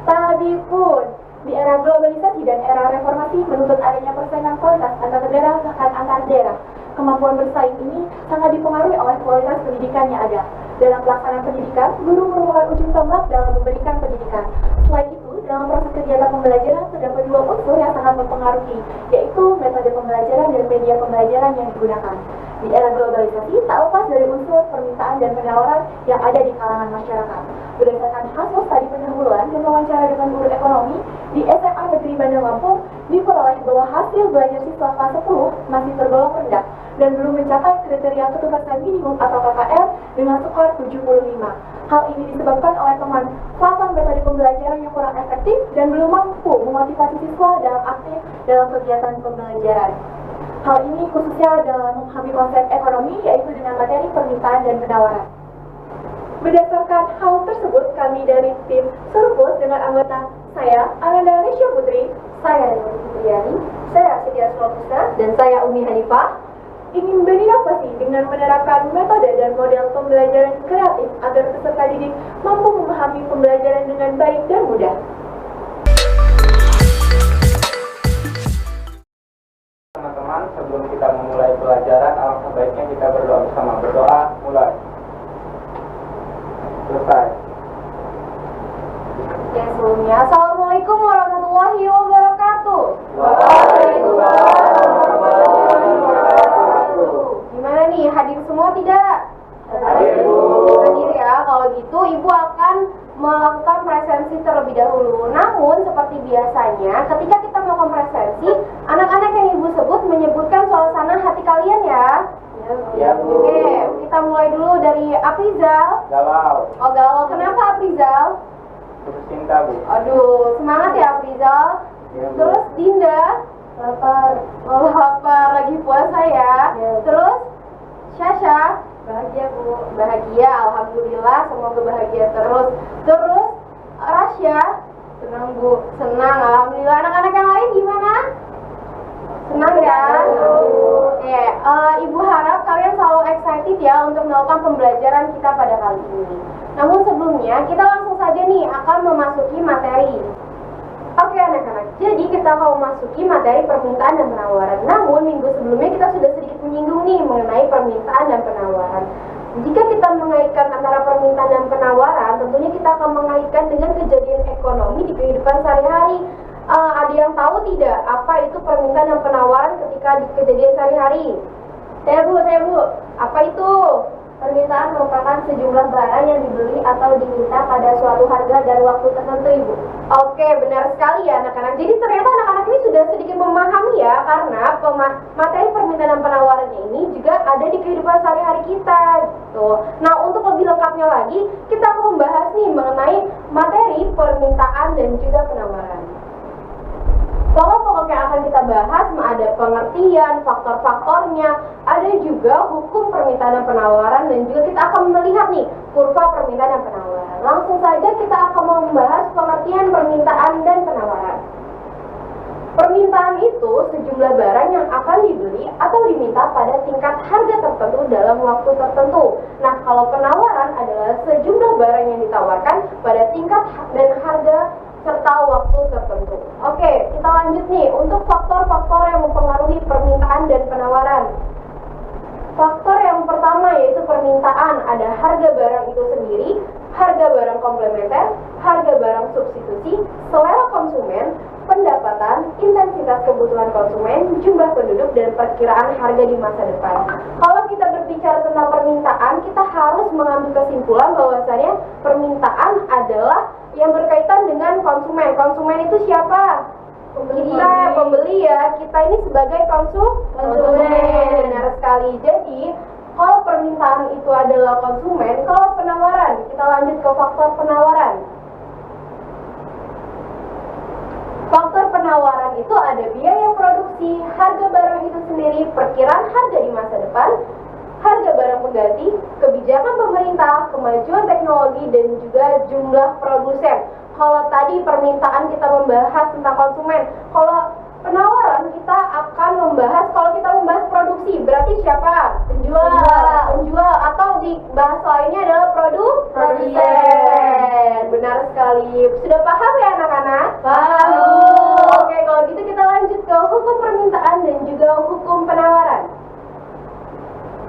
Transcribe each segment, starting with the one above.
Tapi pun, di era globalisasi dan era reformasi menuntut adanya persaingan kualitas antar negara bahkan antar daerah. Kemampuan bersaing ini sangat dipengaruhi oleh kualitas pendidikan yang ada. Dalam pelaksanaan pendidikan, guru merupakan ujung tombak dalam memberikan pendidikan. Selain itu, dalam proses kegiatan pembelajaran terdapat dua unsur yang sangat mempengaruhi, yaitu metode pembelajaran dan media pembelajaran yang digunakan. Di era globalisasi, tak lepas dari unsur permintaan dan penawaran yang ada di kalangan masyarakat. Berdasarkan hasil studi pendahuluan dan wawancara dengan guru ekonomi di SMA Negeri Bandar Lampung, diperoleh bahwa hasil belajar siswa kelas 10 masih tergolong rendah dan belum mencapai kriteria ketuntasan minimum atau KKM dengan skor 75. Hal ini disebabkan oleh pemanfaatan metode pembelajaran yang kurang efektif dan belum mampu memotivasi siswa dalam aktif dalam kegiatan pembelajaran. Hal ini khususnya dalam memahami konsep ekonomi, yaitu dengan materi permintaan dan penawaran. Berdasarkan hal tersebut, kami dari tim Surplus dengan anggota saya, Ananda Risha Putri, saya Dewi Fitriani, saya Setia Sulawesa, dan saya Umi Hanifah, ingin berinovasi dengan menerapkan metode dan model pembelajaran kreatif agar peserta didik mampu memahami pembelajaran dengan baik dan mudah. Teman-teman, sebelum kita memulai pelajaran, alangkah baiknya kita berdoa bersama. Berdoa, mulai. Selesai. Oke, sebelumnya, Assalamualaikum warahmatullahi wabarakatuh. Waalaikumsalam warahmatullahi wabarakatuh. Gimana nih, hadir semua tidak? Hadir, Bu. Hadir ya, kalau gitu Ibu akan melakukan presensi terlebih dahulu. Namun, seperti biasanya, ketika kita melakukan presensi, anak-anak yang Ibu sebut menyebutkan suasana hati kalian ya. Ya, Bu. Oke, kita mulai dulu dari Aprizal. Galau. Oh, galau. Kenapa Aprizal? Putus cinta, Bu. Aduh, semangat ya Aprizal. Ya, Bu. Terus Dinda. Lapar. Oh, lapar, lagi puasa ya. Terus Syasha. Bahagia, Bu. Bahagia, alhamdulillah, semoga bahagia terus. Terus Rasya. Senang, Bu. Senang, alhamdulillah. Anak-anak yang lain gimana? Senang ya? Oke, Ibu harap kalian selalu excited ya untuk melakukan pembelajaran kita pada kali ini. Namun sebelumnya, kita langsung saja nih akan memasuki materi. Oke anak-anak, jadi kita akan memasuki materi permintaan dan penawaran. Namun minggu sebelumnya kita sudah sedikit menyinggung nih mengenai permintaan dan penawaran. Jika kita mengaitkan antara permintaan dan penawaran, tentunya kita akan mengaitkan dengan kejadian ekonomi di kehidupan sehari-hari. Ada yang tahu tidak apa itu permintaan dan penawaran ketika di kejadian sehari-hari? Saya Bu. Apa itu? Permintaan merupakan sejumlah barang yang dibeli atau diminta pada suatu harga dan waktu tertentu, Ibu. Oke, benar sekali ya anak-anak. Jadi ternyata anak-anak ini sudah sedikit memahami ya, karena materi permintaan dan penawaran ini juga ada di kehidupan sehari-hari kita gitu. Nah, untuk lebih lengkapnya lagi, kita akan membahas nih mengenai materi permintaan dan juga penawaran. Pokok-pokok yang akan kita bahas ada pengertian, faktor-faktornya, ada juga hukum permintaan dan penawaran, dan juga kita akan melihat nih kurva permintaan dan penawaran. Langsung saja kita akan membahas pengertian permintaan dan penawaran. Permintaan itu sejumlah barang yang akan dibeli atau diminta pada tingkat harga tertentu dalam waktu tertentu. Nah, kalau penawaran adalah sejumlah barang yang ditawarkan pada tingkat dan harga serta waktu tertentu. Oke, kita lanjut nih untuk faktor-faktor yang mempengaruhi permintaan dan penawaran. Faktor yang pertama yaitu permintaan, ada harga barang itu sendiri, harga barang komplementer, harga barang substitusi, selera konsumen, pendapatan, intensitas kebutuhan konsumen, jumlah penduduk, dan perkiraan harga di masa depan. Kalau kita berbicara tentang permintaan, kita harus mengambil kesimpulan bahwasanya permintaan adalah yang berkaitan dengan konsumen. Konsumen itu siapa? Kita pembeli ya, kita ini sebagai konsumen. Benar sekali. Jadi kalau permintaan itu adalah konsumen, kalau penawaran, kita lanjut ke faktor penawaran. Faktor penawaran itu ada biaya produksi, harga barang itu sendiri, perkiraan harga di masa depan, harga barang pengganti, kebijakan pemerintah, kemajuan teknologi, dan juga jumlah produsen. Kalau tadi permintaan kita membahas tentang konsumen, kalau penawaran kita akan membahas, kalau kita membahas produksi, berarti siapa? Penjual atau di bahasa lainnya adalah produsen. Benar sekali. Sudah paham ya anak-anak? Paham. Oke, kalau gitu kita lanjut ke hukum permintaan dan juga hukum penawaran.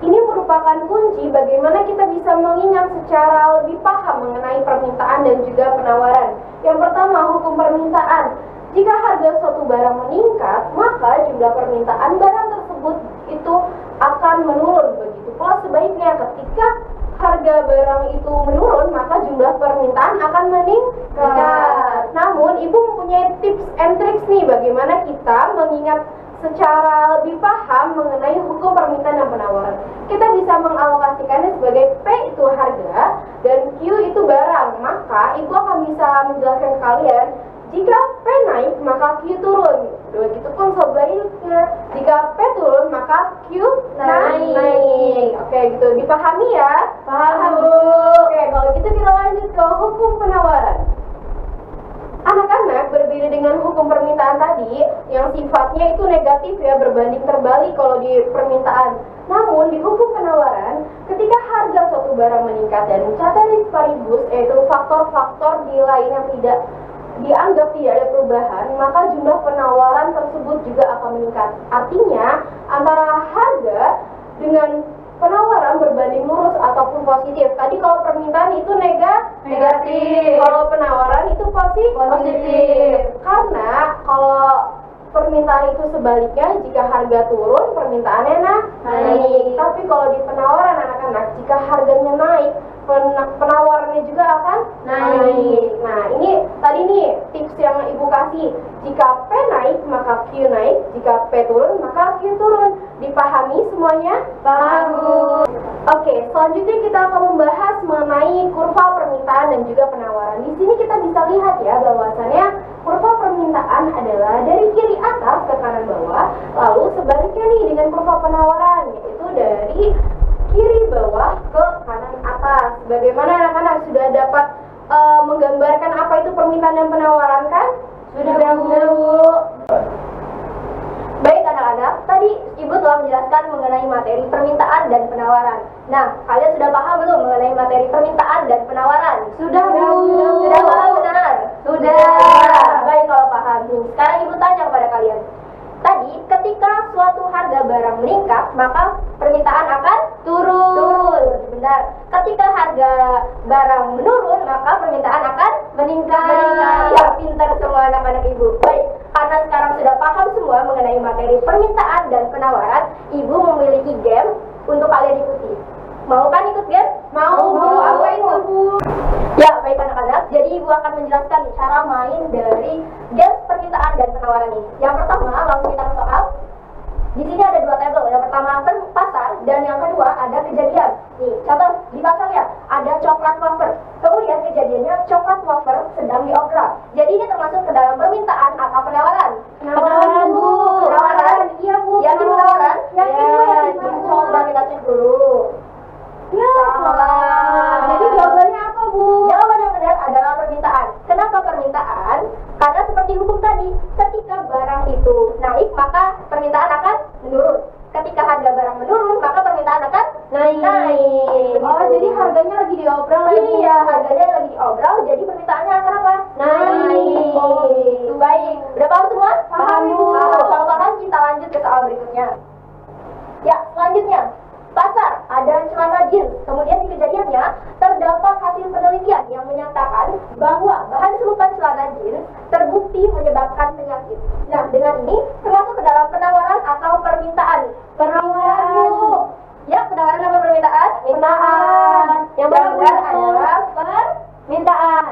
Ini merupakan kunci bagaimana kita bisa mengingat secara lebih paham mengenai permintaan dan juga penawaran. Yang pertama, hukum permintaan. Jika harga suatu barang meningkat, maka jumlah permintaan barang tersebut itu akan menurun. Begitu pula sebaliknya, ketika harga barang itu menurun, maka jumlah permintaan akan meningkat. Namun, Ibu mempunyai tips and tricks nih bagaimana kita mengingat secara lebih paham mengenai hukum permintaan dan penawaran. Kita bisa mengalokasikannya sebagai P itu harga dan Q itu barang. Maka Ibu akan bisa menjelaskan ke kalian, jika P naik maka Q turun. Begitupun sebaliknya, jika P turun maka Q naik. Oke, gitu. Dipahami ya? Paham. Oke, kalau gitu kita lanjut ke hukum penawaran. Anak-anak, berbeda dengan hukum permintaan tadi yang sifatnya itu negatif ya, berbanding terbalik kalau di permintaan. Namun di hukum penawaran, ketika harga suatu barang meningkat dan ceteris paribus, yaitu faktor-faktor nilai yang tidak dianggap tidak ada perubahan, maka jumlah penawaran tersebut juga akan meningkat. Artinya antara harga dengan penawaran berbanding lurus ataupun positif. Tadi kalau permintaan itu negatif, kalau penawaran itu positif. Karena kalau permintaan itu sebaliknya, jika harga turun permintaannya naik. Tapi kalau di penawaran anak-anak, jika harganya naik, penawarannya juga akan naik. Nah, ini tadi nih tips yang Ibu kasih. Jika P naik maka Q naik, jika P turun maka Q turun. Dipahami semuanya? Paham. Oke, selanjutnya kita akan membahas mengenai kurva permintaan dan juga penawaran. Di sini kita bisa lihat ya bahwasannya kurva permintaan adalah dari kiri atas ke kanan bawah, lalu sebaliknya nih dengan kurva penawaran, yaitu dari kiri bawah ke kanan atas. Bagaimana anak-anak sudah dapat menggambarkan apa itu permintaan dan penawaran kan? Sudah Bu. Baik anak-anak, tadi Ibu telah menjelaskan mengenai materi permintaan dan penawaran. Nah, kalian sudah paham belum mengenai materi permintaan dan penawaran? Sudah Bu. Sudah paham benar? Sudah. Baik kalau paham. Sekarang Ibu tanya kepada kalian. Tadi ketika suatu harga barang meningkat, maka permintaan akan turun. Benar. Ketika harga barang menurun, maka permintaan akan meningkat. Ya, pintar semua anak-anak Ibu. Baik, karena sekarang sudah paham semua mengenai materi permintaan dan penawaran, Ibu memiliki game untuk kalian ikuti. Mau kan ikut game? Mau Bu. Apa itu Bu? Ya, baik anak-anak. Jadi Ibu akan menjelaskan cara main dari game permintaan dan penawaran ini. Yang pertama, langsung kita ke soal. Di sini ada dua tabel. Yang pertama pasar dan yang kedua ada kejadian. Nih, contoh di pasar ya, ada coklat wafer. Kemudian kejadiannya coklat wafer sedang diobral. Jadi ini termasuk ke dalam permintaan atau penawaran. Penawaran Bu. Penawaran. Iya Bu. Yakin penawaran? Yakin Bu. Coba kita cek dulu. Ya, salah. Jadi jawabannya apa Bu? Jawaban yang benar adalah permintaan. Kenapa permintaan? Karena seperti hukum tadi, ketika barang itu naik maka permintaan akan menurun. Ketika harga barang menurun maka permintaan akan naik. Oh, jadi harganya lagi diobral lagi. Iya, harganya lagi diobral, jadi permintaannya akan apa? Naik. Oh, gitu. Baik. Udah paham semua? Paham, Bu. Kalau paham kita lanjut ke soal berikutnya. Ya, selanjutnya. Pasar, ada celana jeans. Kemudian di kejadiannya terdapat hasil penelitian yang menyatakan bahwa bahan selupan celana jeans terbukti menyebabkan penyakit. Nah, dengan ini termasuk ke dalam penawaran atau permintaan. Penawaran Bu. Ya, penawaran apa permintaan? Permintaan. Yang benar adalah permintaan.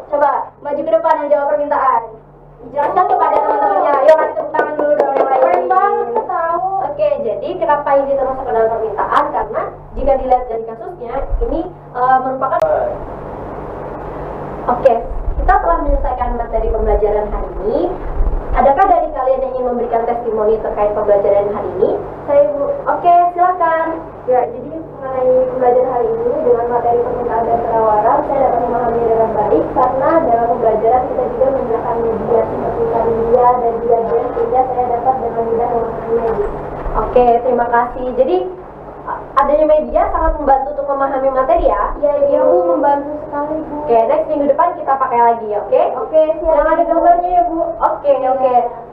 Coba maju ke depan yang jawab permintaan. Jelaskan kepada teman-temannya. Yuk, kasih tepuk tangan dulu dong yang lain. Keren banget tahu. Oke, jadi kenapa ini termasuk ke dalam permintaan? Karena jika dilihat dari kasusnya, ini merupakan Oke, kita telah menyelesaikan materi pembelajaran hari ini. Adakah dari kalian yang ingin memberikan testimoni terkait pembelajaran hari ini? Saya Bu. Oke, silakan. Ya, jadi mengenai pembelajaran hari ini dengan materi permintaan dan penawaran, saya dapat memahaminya dengan baik karena dalam pembelajaran kita juga menggunakan media seperti Canva dan diagram sehingga saya dapat dengan mudah memahaminya. Oke, terima kasih. Jadi adanya media sangat membantu untuk memahami materi ya. Iya Bu, membantu sekali Bu. Oke, next minggu depan kita pakai lagi, oke? Oke, siap. Yang ada gambarnya ya Bu. Oke.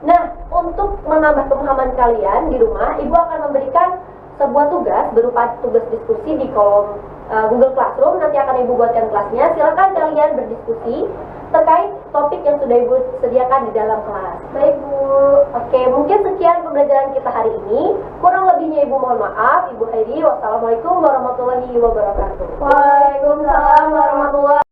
Nah, untuk menambah pemahaman kalian di rumah, Ibu akan memberikan sebuah tugas berupa tugas diskusi di kolom Google Classroom. Nanti akan Ibu buatkan kelasnya. Silakan kalian berdiskusi terkait topik yang sudah Ibu sediakan di dalam kelas. Baik Bu. Oke, mungkin sekian pembelajaran kita hari ini. Kurang lebihnya Ibu mohon maaf. Ibu Heidi, wassalamualaikum warahmatullahi wabarakatuh. Waalaikumsalam warahmatullahi